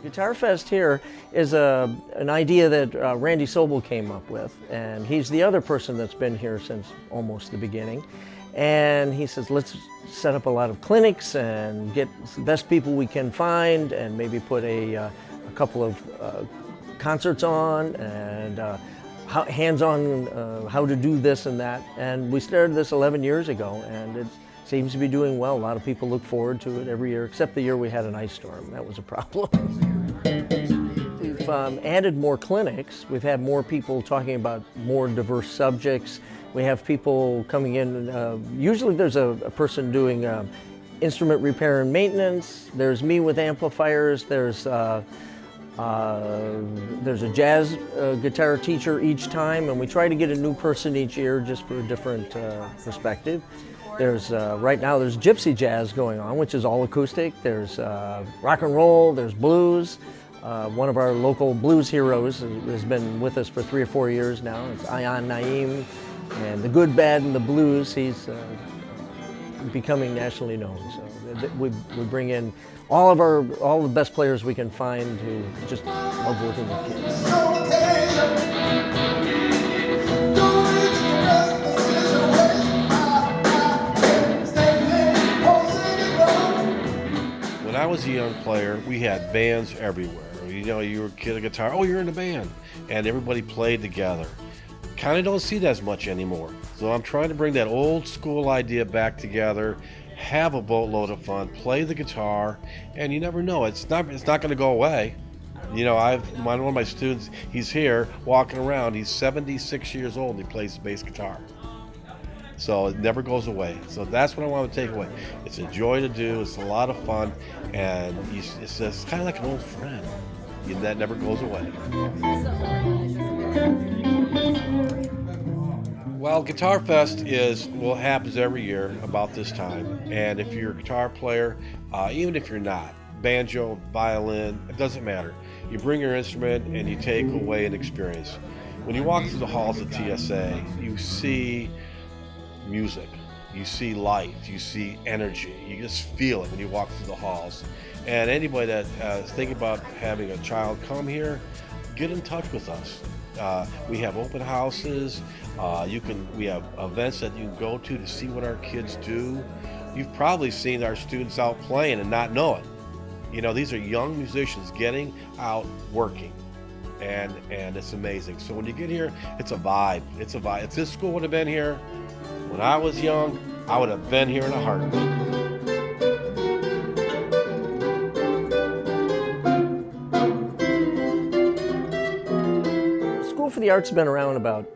Guitar Fest here is an idea that Randy Sobel came up with, and he's the other person that's been here since almost the beginning. And he says, let's set up a lot of clinics and get the best people we can find, and maybe put a couple of concerts on, and hands-on how to do this and that. And we started this 11 years ago, and it seems to be doing well. A lot of people look forward to it every year, except the year we had an ice storm. That was a problem. We've added more clinics. We've had more people talking about more diverse subjects. We have people coming in. Usually there's a person doing instrument repair and maintenance. There's me with amplifiers. There's a jazz guitar teacher each time, and we try to get a new person each year just for a different perspective. There's right now there's gypsy jazz going on, which is all acoustic. There's rock and roll. There's blues. One of our local blues heroes has been with us for 3 or 4 years now. It's Ayan Naim, and the good, bad, and the blues. He's becoming nationally known. So we bring in all the best players we can find who just love working with kids. When I was a young player, we had bands everywhere. You know, you were a kid, a guitar, oh, you're in a band, and everybody played together. Kind of don't see that as much anymore. So I'm trying to bring that old school idea back together, have a boatload of fun, play the guitar, and you never know, it's not going to go away. You know, one of my students, he's here walking around, he's 76 years old and he plays the bass guitar. So it never goes away. So that's what I want to take away. It's a joy to do, it's a lot of fun, and it's kind of like an old friend. That never goes away. Well, Guitar Fest happens every year about this time, and if you're a guitar player, even if you're not, banjo, violin, it doesn't matter. You bring your instrument and you take away an experience. When you walk through the halls of TSA, you see music, you see life, you see energy, you just feel it when you walk through the halls. And anybody that is thinking about having a child come here, get in touch with us. We have open houses. We have events that you can go to see what our kids do. You've probably seen our students out playing and not know it. You know, these are young musicians getting out working, and it's amazing. So when you get here, it's a vibe. It's a vibe. If this school would have been here when I was young, I would have been here in a heartbeat. School for the Arts has been around about,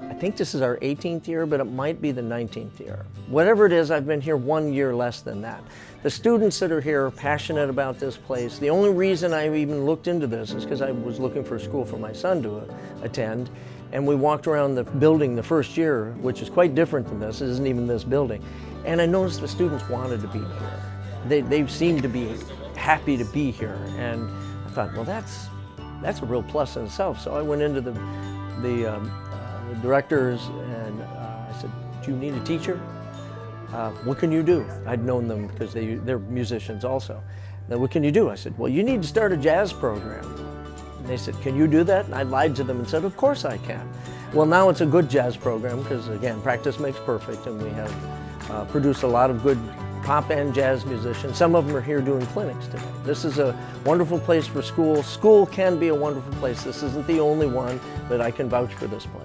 I think this is our 18th year, but it might be the 19th year. Whatever it is, I've been here 1 year less than that. The students that are here are passionate about this place. The only reason I even looked into this is because I was looking for a school for my son to attend, and we walked around the building the first year, which is quite different than this. It isn't even this building. And I noticed the students wanted to be here. They seemed to be happy to be here, and I thought, well, that's a real plus in itself. So I went into the directors and I said, do you need a teacher? What can you do? I'd known them because they're musicians also. Then what can you do? I said, well, you need to start a jazz program. And they said, can you do that? And I lied to them and said, of course I can. Well, now it's a good jazz program because, again, practice makes perfect, and we have produced a lot of good pop and jazz musicians. Some of them are here doing clinics today. This is a wonderful place for school. School can be a wonderful place. This isn't the only one, but I can vouch for this place.